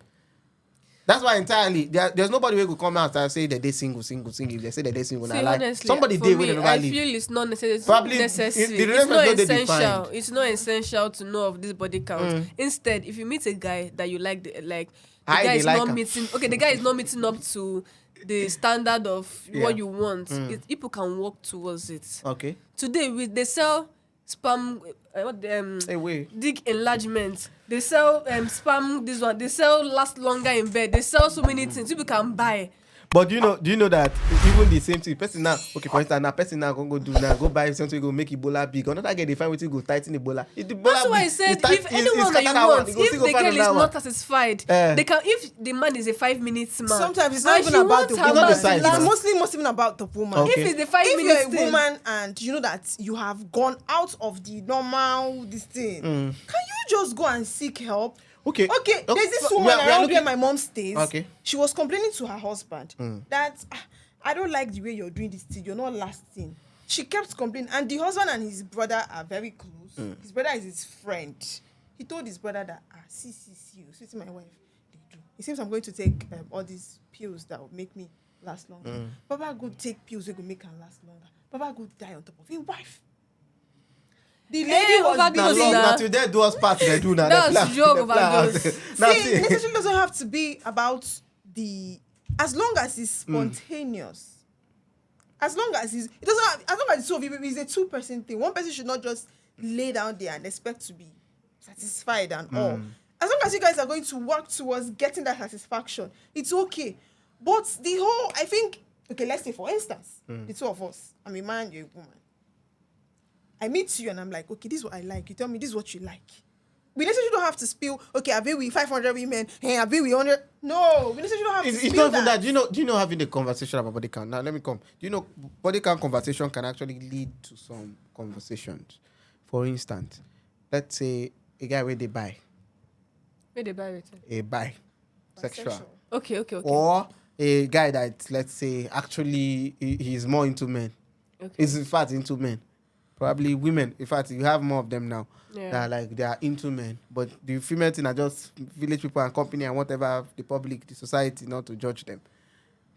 That's why entirely there's nobody who could come out and say that they single. If they say that they single, See, now like honestly, somebody for did me, when they I never leave. feel it's not necessary. Probably It's the not relationship not they essential. defined. It's not essential to know of this body count. Instead, if you meet a guy that you like, the How guy they is like not am. meeting. Okay, the guy is not meeting up to the standard of Yeah. what you want. People can work towards it. Okay. Today, they sell spam. Hey, wait. Dick enlargement. They sell spam. This one. They sell last longer in bed. They sell so many things. People can buy. But do you know that even the same thing, person now, okay, for instance, now person now go buy something, go make Ebola big. Another guy they find what go tighten Ebola. If the Ebola That's why I big, said it's tight- if anyone that you scatter want, one, go if still the go find girl is another not one. satisfied, Eh. they can. If the man is a 5 minutes man, Sometimes it's not and even she about the wants her woman. not the man size, to It's man. last- mostly not even about the woman. Okay. If it's the 5 If minutes you're a thing, woman and you know that you have gone out of the normal this thing, can you just go and seek help? Okay. Okay, there's this so woman we are around looking- where my mom stays. Okay. She was complaining to her husband that I don't like the way you're doing this thing. You're not lasting. She kept complaining, and the husband and his brother are very close. His brother is his friend. He told his brother that see, see my wife. They do. It seems I'm going to take all these pills that will make me last longer. Baba go take pills that will make her last longer. Baba go die on top of his wife. The lady was overdose Now, Close love, now. now till they do us part, they do now. That's They plan- joke they plan. overdose. Now See, see. necessarily doesn't have to be about the. As long as it's spontaneous. As long as it's, it doesn't. Have, as long as it's two of you, it's a two-person thing. One person should not just lay down there and expect to be satisfied and all. As long as you guys are going to work towards getting that satisfaction, it's okay. But the whole, I think, okay, let's say for instance, the two of us, I'm a man, you're a woman. I meet you and I'm like, okay, this is what I like. You tell me this is what you like. We necessarily don't have to spill, okay, I've been with 500 women, hey, I've been with 100. No, we necessarily don't have to It's spill not even that. that. Do you know having a conversation about body count? Now let me come. Do you know body count conversation can actually lead to some conversations? For instance, let's say a guy where they buy where they buy it. a bisexual, Okay. or a guy that, let's say, actually he's more into men. Okay. He's in fact into men. Probably women. In fact, you have more of them now. Yeah. That are like they are into men, but the female thing are just village people and company and whatever, the public, the society, not to judge them.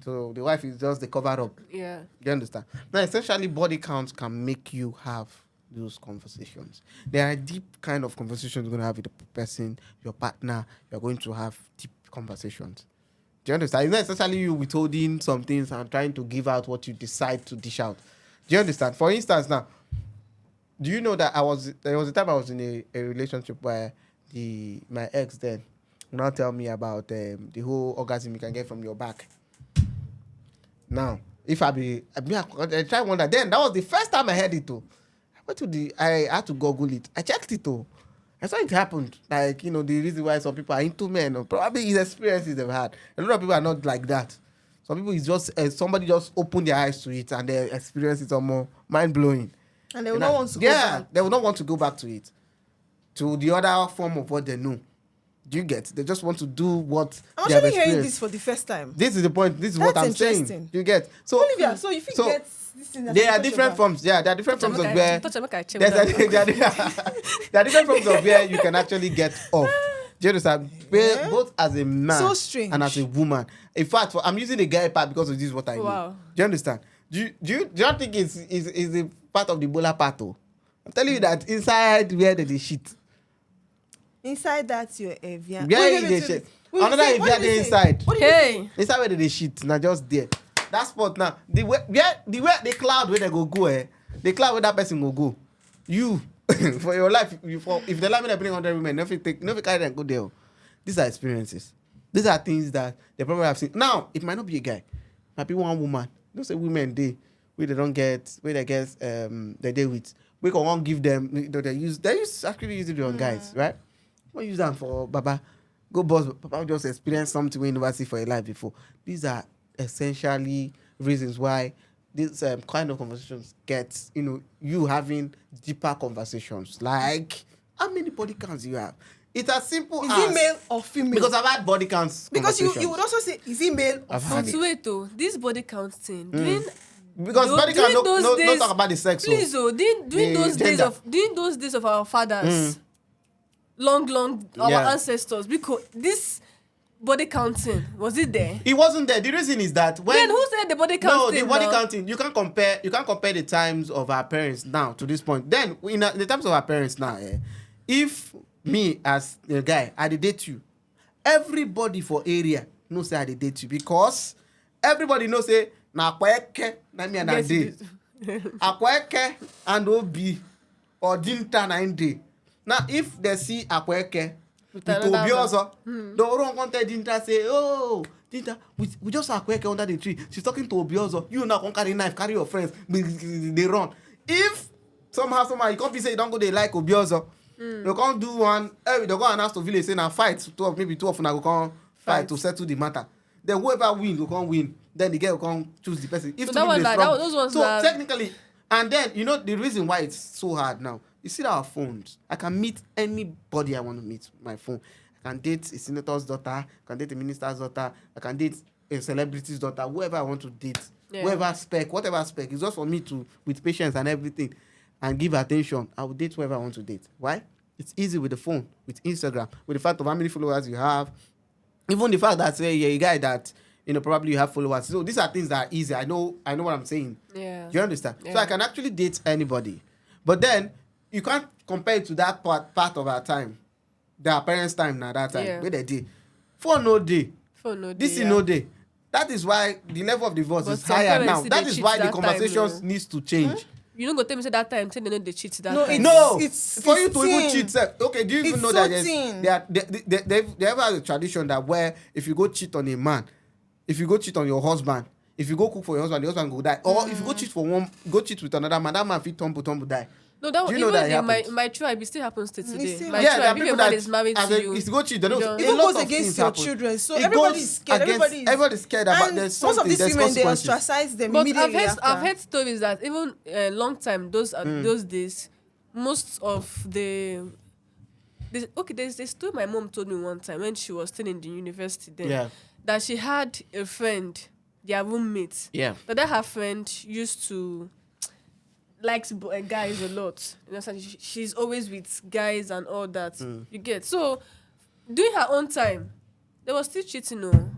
So the wife is just the cover up. Yeah. You understand? Now, essentially, body counts can make you have those conversations. There are deep kind of conversations you're going to have with the person, your partner. You're going to have deep conversations. Do you understand? It's not essentially you withholding some things and trying to give out what you decide to dish out. Do you understand? For instance, now, do you know that there was a time I was in a relationship where my ex then would not tell me about the whole orgasm you can get from your back. Now, if I try wonder, then that was the first time I heard it too. I had to Google it. I checked it too. I saw it happened. Like, the reason why some people are into men, or probably his experiences they've had. A lot of people are not like that. Some people is just somebody just opened their eyes to it and their experiences are more mind blowing. And they will not want to go back. They will not want to go back to it, to the other form of what they know. Do you get? They just want to do what I'm they have actually hearing experienced. this for the first time. This is the point. This is what That's I'm saying. interesting. Do you get? So Olivia, so if you get this thing that there you are touch different about- forms. Yeah, there are different forms of where Touch a make I check there that. are different forms of where you can actually get off. Do you understand? Yeah. Both as a man So strange. and as a woman. In fact, I'm using the guy part because this is what I know. Wow. Do you understand? Do you not think it's a part of the Bola part? Oh? I'm telling you that inside where they shit. Inside that's your Evian. Where they shit. Another Evian there inside. Hey. Inside where they shit. Now just there. That spot now. The way the cloud where they go the cloud where that person will go. You for your life, if they let me bring 100 women, nothing carry them go there. These are experiences. These are things that they probably have seen. Now, it might not be a guy. It might be one woman. Don't say women where they don't get, where they get they deal with. We can one give them, they actually use it on guys, right? We use them for Baba. Go boss, Baba just experience something we never see for a life before. These are essentially reasons why this kind of conversations get, you having deeper conversations. Like, how many body counts do you have? It's as simple as... Is it male or female? Because I've had body counts. Because you would also say, is it male or female? But wait, this body count thing, because body count don't talk about the sex. Please, during those days of our fathers, long our ancestors, because this body counting, was it there? It wasn't there. The reason is that when... Then who said the body counting? No, the body counting, you can't compare the times of our parents now to this point. Then, in the times of our parents now, if me as a guy, I date you, everybody for area knows say I date you, because everybody knows say na kweke na me and day. Akweke and obi or dinta na day. Now if they see akweke with obi also, they don't want to dinta say, oh, dinta, we just saw akweke under the tree. She's talking to obi also. You now can carry knife, carry your friends, they run. If somehow you can't say you don't go they like obi also. You can't do one. They go and ask to village say na fight. Maybe two of them go come fight to settle the matter. Then whoever win will come win. Then the girl will come choose the person. If so technically, and then the reason why it's so hard now. You see our phones. I can meet anybody I want to meet. My phone. I can date a senator's daughter. I can date a minister's daughter. I can date a celebrity's daughter. Whoever I want to date. Yeah. Whatever spec. It's just for me to, with patience and everything, and give attention. I will date whoever I want to date. Why? It's easy with the phone, with Instagram, with the fact of how many followers you have. Even the fact that say you're a guy that probably you have followers. So these are things that are easy. I know what I'm saying. Yeah. Do you understand? Yeah. So I can actually date anybody. But then you can't compare it to that part of our time. Our parents' time now, that time. Yeah. Where they did. For no day. This is no day. That is why the level of divorce is higher now. That is why the conversations needs to change. You don't go tell me say that time, say they know they cheat that time. No, it's for you to even cheat. Okay, do you even know that they ever have a tradition that where if you go cheat on a man, if you go cheat on your husband, if you go cook for your husband, the husband will die. Or if you go cheat with another man, that man fit tumble die. No, that even in my tribe, it still happens to today. My tribe, if your man is married to you, if you go cheat, it goes against your children. So everybody's scared. Everybody's scared about there's something. Most of these women, they ostracize them immediately after. I've heard stories that even a long time, those days, most of there's a story my mom told me one time when she was still in the university then, that she had a friend, their roommate, that her friend used to likes guys a lot. She's always with guys and all that. You get. So during her own time, there was still cheating, no.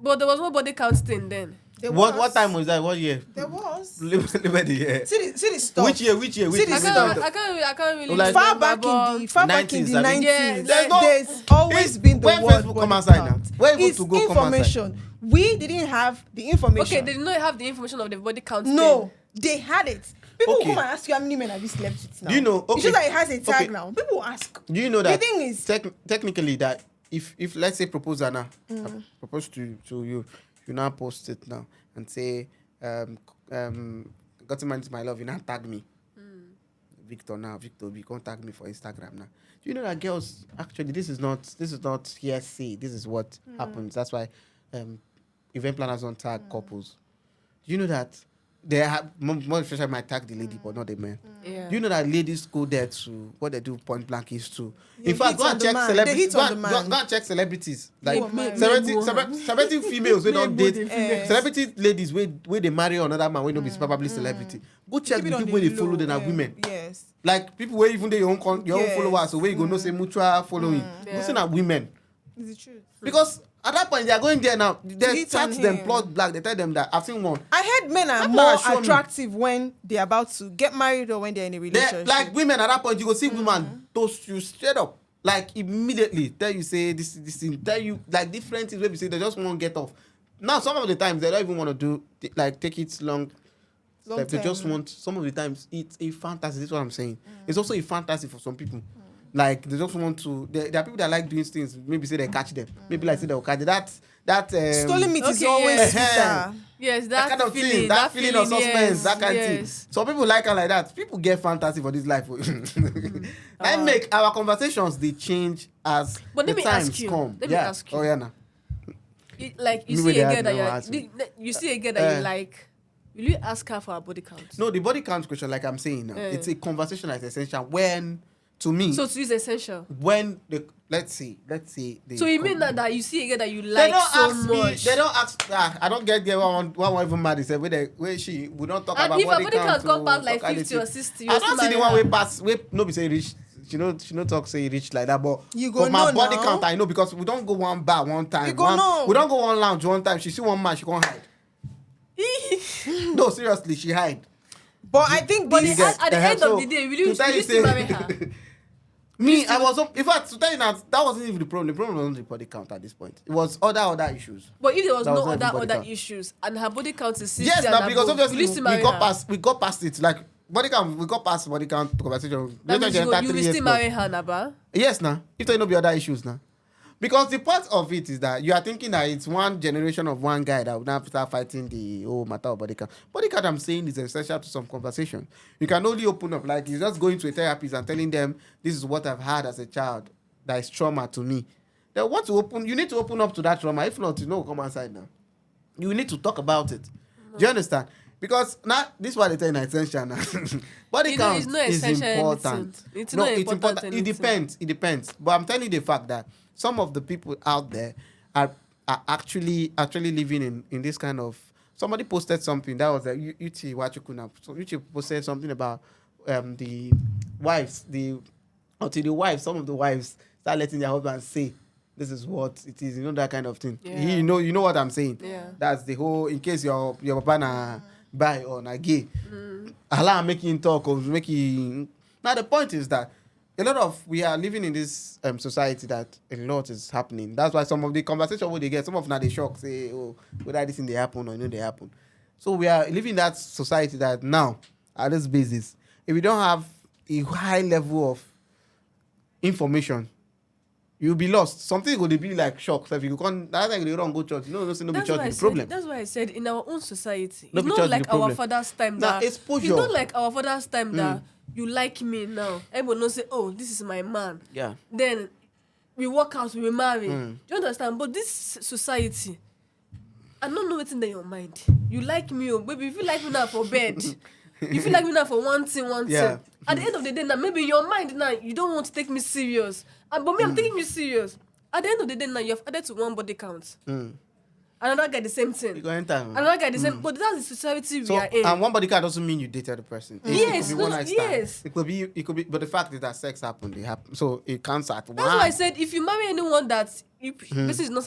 But there was no body count thing then. What time was that? What year? There was. See the stuff. Which year? I can't really. Like, far back in the 90s. Yeah, there's always been the when word Facebook come outside now. Where it's to go information. We didn't have the information. Okay, they did not have the information of the body count. No, they had it. People will come and ask you how many men have you slept with now. Do you know? Okay. It's just that it has a tag now. People will ask. Do you know that? The thing is, technically that if let's say proposal now, propose to you now post it now and say got to manage my love, you now tag me. Victor B, can't tag me for Instagram now. Do you know that girls actually this is not hearsay. This is what happens. That's why event planners don't tag couples. Do you know that they have more especially might tag the lady but not the man? Do you know that ladies go there to what they do point blank is to in fact go and check celebrities. Go and check celebrities like celebrity females we don't date celebrity ladies where they marry another man we don't be probably celebrity. Go check the people where they follow them are women. Yes. Like people where even your own followers so where you go no say mutual following. Those are women. It's the truth. Because at that point, they are going there now. They chat them, plot black. They tell them that I've seen one. I heard men are more attractive when they're about to get married or when they're in a relationship. Like women at that point, you go see women toast you straight up. Like immediately tell you say this thing, tell you like different things where we say they just won't get off. Now some of the times they don't even want to do take it long. Like they just want some of the times it's a fantasy. That's what I'm saying. It's also a fantasy for some people. Like they just want to. There are people that like doing things. Maybe say they catch them. Maybe like say they'll catch them. That stolen meat is always sweeter. Yes, that kind of feeling, thing. That feeling of suspense. Yes, that kind of thing. Some people like her like that. People get fantasy for this life. I make our conversations they change as the times come. Let me ask you. Oh yeah, nah. You see a girl that you see a girl that you like. Will you ask her for her body count? No, the body count question, like I'm saying now, it's a conversation that's essential when, to me. So to you is essential. When let's say. So you mean that you see a girl that you like so much? They don't ask. I don't get there. One even mad is where she we don't talk about body count. And if her body count come past like 50 or 60, I don't see the one way pass. No be say reach. She no talk say reach like that, but you go my know body now. count I know because we don't go one bar one time. You go know. We don't go one lounge one time. She see one man, she can't hide. No, seriously, she hide. But I think at the end of the day, will you still marry her? Me, I was in fact to tell you that wasn't even the problem. The problem wasn't the body count at this point. It was other issues. But if there was no other issues and her body count is 60, yes, now because above, obviously we got past it. Like body count, we got past body count conversation. That means you will still marry her, Naba? Yes, now. If there no be other issues now. Because the part of it is that you are thinking that it's one generation of one guy that will now start fighting the whole matter of body count. Body count, I'm saying, is essential to some conversation. You can only open up, like you're just going to a therapist and telling them, this is what I've had as a child that is trauma to me. You need to open up to that trauma. If not, come outside now. You need to talk about it. Do you understand? Because now, this is what they tell you essential now. Body count is important. It's important. It depends. But I'm telling you the fact that some of the people out there are actually living in this kind of. Somebody posted something that was UT Wachukuna. So UT posted something about the wives. Some of the wives start letting their husbands say, "This is what it is." That kind of thing. Yeah. You know what I'm saying. Yeah. That's the whole. In case your papa na bi or na gay, Allah making talk or making. Now the point is that. We are living in this society that a lot is happening. That's why some of the conversation where they get, some of them they shock, say, oh, whether this thing they happen or they happen. So we are living in that society that now, at this basis, if we don't have a high level of information, you'll be lost. Something will be like shock. So if you can't, that's like you don't go church. No be church the problem. That's why I said in our own society, No it's be not church like the problem. our father's time Now, that exposure. it's not like our father's time that you like me now. Everyone knows say, oh, this is my man. Yeah. Then we walk out, we marry. Do you understand? But this society, I don't know what's in your mind. You like me, oh, baby. If you like me now for bed, if you like me now for one thing. At the end of the day, now maybe in your mind now you don't want to take me serious. But me, I'm taking you serious. At the end of the day, now you have added to one body count. Another guy the same thing. You go enter. Another guy the same. But that's the society we are in. And one body count doesn't mean you dated the person. Yes, it could be one night stand. yes. It could be. But the fact is that sex happened. It happened. So it counts at one. That's why I said if you marry anyone that this is not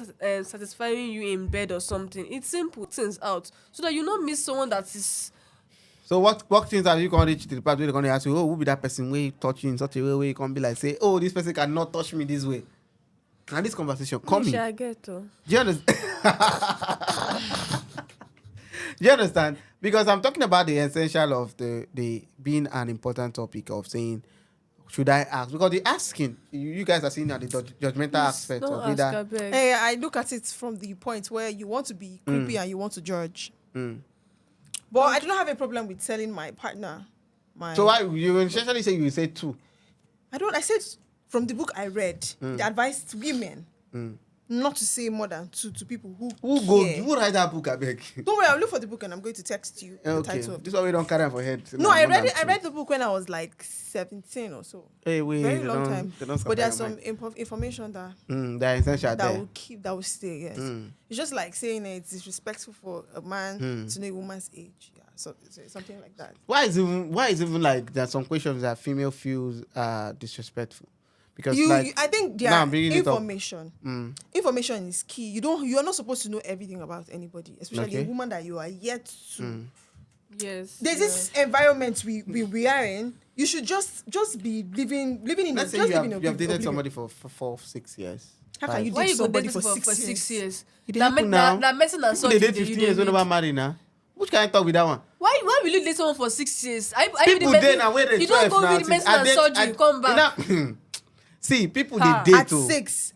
satisfying you in bed or something, it's simple things out so that you don't miss someone that is. So what things are you going to reach to the part where they're going to ask you, oh, who be that person way touch you in such a way where you can be like, say, oh, this person cannot touch me this way. And this conversation coming. I get to. Do you understand? Do you understand? Because I'm talking about the essential of the being an important topic of saying, should I ask? Because the asking, you guys are seeing now the judgmental aspect of it. Hey, I look at it from the point where you want to be creepy and you want to judge. But I do not have a problem with telling my partner. So why you essentially say you say two? I said from the book I read, the advice to women not to say more than two to people who who write that book, I beg? Don't worry, I'll look for the book and I'm going to text you the title of this one we don't carry for head. No, I read the book when I was like 17 or so. Hey, wait, very long time. But there's some information that that is essential that will stay. Yes, it's just like saying it's disrespectful for a man to know a woman's age. Yeah, so something like that. Why is even like there's some questions that female feels disrespectful? Because I think information. Information is key. You are not supposed to know everything about anybody, especially a woman that you are yet to. Yes. There's this environment we are in. You should just be living in. Let's say you have dated somebody for 6 years. How can you date somebody for 6 years? That messing and such. They date 15 years when they married now. Which can I talk with that one? Why will you date someone for 6 years? People date now where they you don't go with medicine and surgery. Come back. See, people they date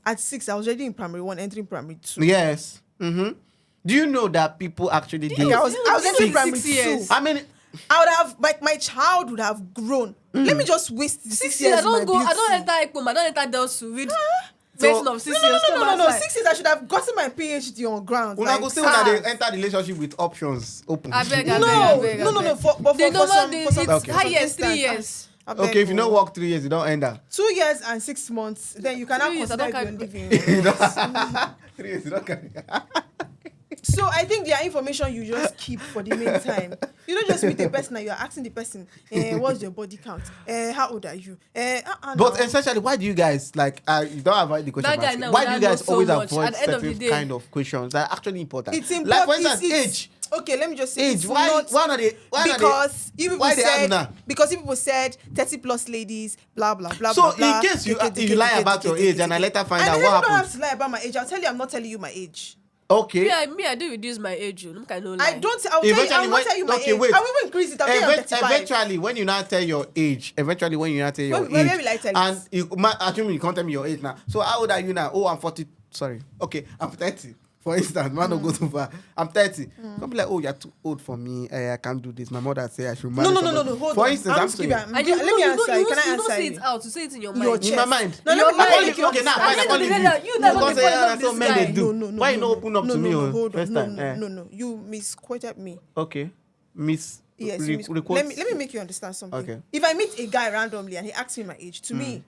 at six. I was already in primary 1, entering primary 2. Yes. Do you know that people actually date? I was entering primary 2. I mean, I would have my child would have grown. Let me just waste the 6 years. I don't enter ECPOM. I don't enter Delsu. Based on 6 years. No. 6 years, I should have gotten my PhD on ground. Una go say una dey enter the relationship with options open. I beg. No. It's highest 3 years. Okay, if you don't work 3 years, you don't end up. 2 years and 6 months, then you cannot consider you're living. 3 years, you don't carry. So I think there are information you just keep for the meantime. You don't just meet a person and you're asking the person, what's your body count? How old are you? But essentially, why do you guys like? You don't avoid the question. Why do you guys always avoid certain kind of questions that are actually important? It's important. Like for instance, age. Okay, let me just say Age. Why are they? Because you people said 30 plus ladies, blah blah blah. So blah, in case you lie about your age and I later find out what happened, I don't happens. have to lie about my age. I'll tell you, I'm not telling you my age. Okay. I do reduce my age. Look, I know. I don't. I'll not tell you my age. Wait. I will even increase it. I'll tell you I'm 35. Eventually, when you now tell your age, where will I tell you? And assuming you can't tell me your age now. So how old are you now? Oh, I'm 40. Sorry. Okay, I'm 30. For instance, man, don't go too far. I'm 30. Don't be like, oh, you're too old for me. I can't do this. My mother say I should marry. No. Hold for on. instance, I'm saying. Let me answer you. Can I answer you? You don't say it out. You say it in your mind. In my mind. No, your mind. Okay, now fine. I can't leave you. You never Because that's what men they do. No. Why you not open up to me? Hold First on. time. No. You misquoted me. Okay. Yes. Let me make you understand something. Okay. If I meet a guy randomly and he asks me my age, to me,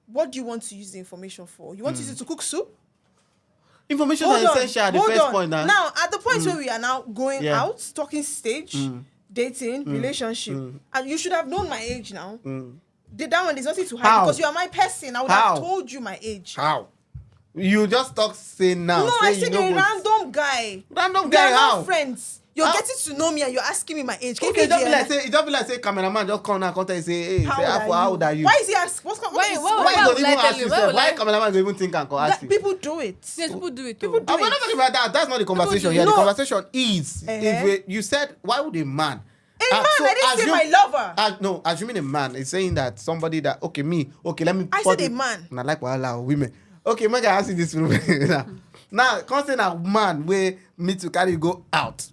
what do you want to use the information for? You want to use it to cook soup? Information is essential at the first point. Now, at the point where we are now going out, talking stage, dating, relationship, and you should have known my age now. That one is nothing to hide because you are my person. I would have told you my age. How? You just talk saying now. No, I said a random guy. Random We guy, are how? not friends. You're getting to know me and you're asking me my age. Okay, it don't be like say cameraman just come now and tell you say, hey, how old are you? Why is he asking? Why don't even ask yourself? Why cameraman don't even think and go ask you? People do it. Yes, people do it. People do We're not talking about that. That's not the conversation here. The conversation is if you said why would a man? I didn't say my lover. No, assuming a man is saying that somebody that let me. I said a man. And I like women. Okay, make I ask you this now. Constant a man where me to carry you go out,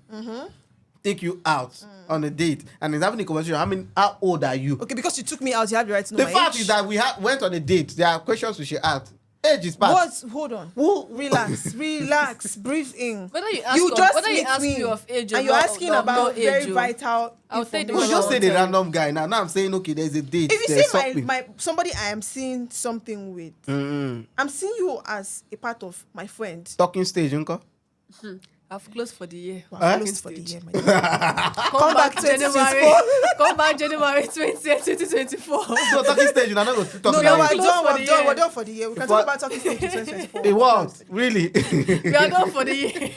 take you out on a date, and is having a conversation. How old are you? Okay, because you took me out, you have the right to know my age. The fact is that we went on a date. There are questions we should ask. Age is past. Hold on. Relax, breathe in. Whether you ask me of age or and you're asking about very vital. I'll take the You just say the random guy now. Now I'm saying okay, there's a date. If you say somebody I am seeing something with, I'm seeing you as a part of my friend. Talking stage, uncle. I've closed for the year. Closed for the year, my dear. Come back January. Come back January 2024. So talking stage, you're not going to talk about it. We're done for the year. We can talk about talking stage in 2024. It was really. We are done for the year.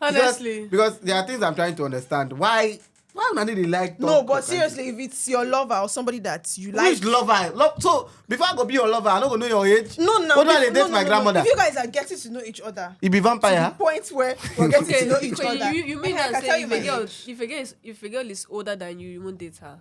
Honestly, because there are things I'm trying to understand. Why would they like? No, but seriously, if it's your lover or somebody that you like, which lover? So before I go be your lover, I don't go know your age. No. What do I date my grandmother? If you guys are getting to know each other, it be vampire. To the point where we're getting to know each other. You mean that say if a girl is older than you won't date her?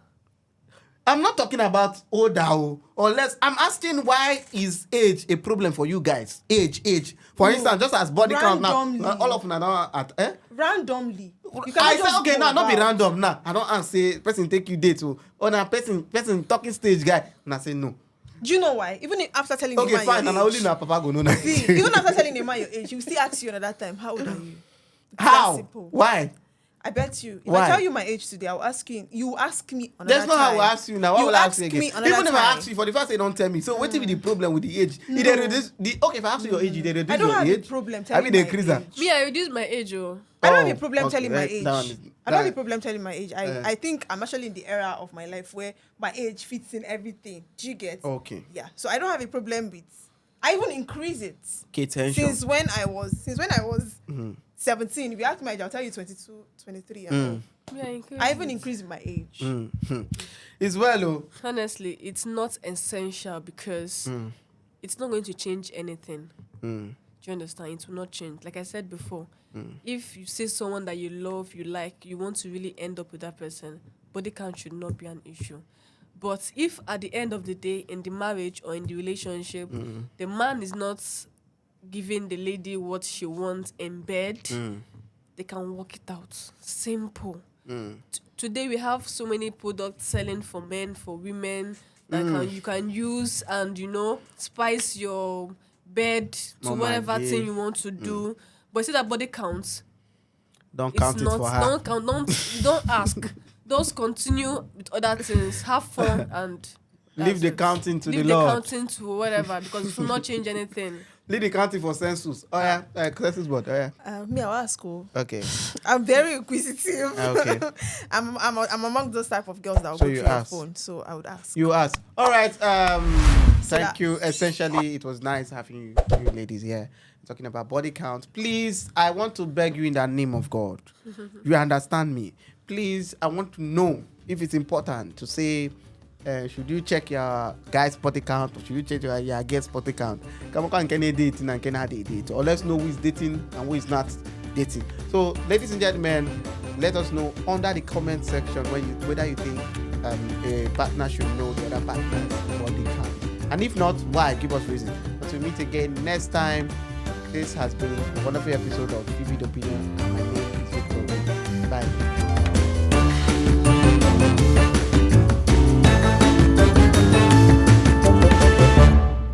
I'm not talking about older or less. I'm asking why is age a problem for you guys? Age. For instance, just as body count now, all of them are not at randomly. I say okay now, not be random now. I don't say person take you date or na person talking stage guy. And I say no. Do you know why? Even after telling okay, fine, and I only know Papa go know now. See, even after telling him your age, he will still ask you another time, how old are you? How? Why? I bet you. If Why? I tell you my age today, I'll ask you. You ask me another time. That's not how I ask you now. What will I ask you again? Even if I ask you for the first, they don't tell me. So what will be the problem with the age? No. Okay, if I ask you your age, they reduce your age. I don't have a problem telling my age. Me, I reduce my age. I don't have a problem telling my age. I don't have a problem telling my age. I think I'm actually in the era of my life where my age fits in everything. Do you get? Okay. Yeah. So I don't have a problem with. I even increase it. Okay, tension. Since when I was 17. If you ask my age, I'll tell you 22, 23. I even increased my age. It's well, honestly, it's not essential because it's not going to change anything. Do you understand? It will not change. Like I said before, if you see someone that you love, you like, you want to really end up with that person, body count should not be an issue. But if at the end of the day, in the marriage or in the relationship, the man is not giving the lady what she wants in bed, they can work it out. Simple. Today we have so many products selling for men, for women that you can use and spice your bed to whatever thing you want to do. But see that body counts. Don't count it for her. Don't ask. Just continue with other things. Have fun and leave the counting to the Lord. Leave the counting to whatever, because it will not change anything. Leave the counting for census. Oh yeah, census board. Oh yeah. Me, I'll ask. Okay. I'm very inquisitive. Okay. I'm among those type of girls that will So go you through your ask. phone. So I would ask. You ask. All right. Thank you. Essentially, it was nice having you ladies here talking about body count. Please, I want to beg you in the name of God. You understand me? Please, I want to know if it's important to say, should you check your guy's body count or should you check your girl's body count? Come on, can you date and can I date? Or let's know who is dating and who is not dating. So, ladies and gentlemen, let us know under the comment section whether you think a partner should know the other partner's body count. And if not, why? Give us reason. Until we meet again next time, this has been a wonderful episode of Vivid Opinion. And my name is Victor. Bye.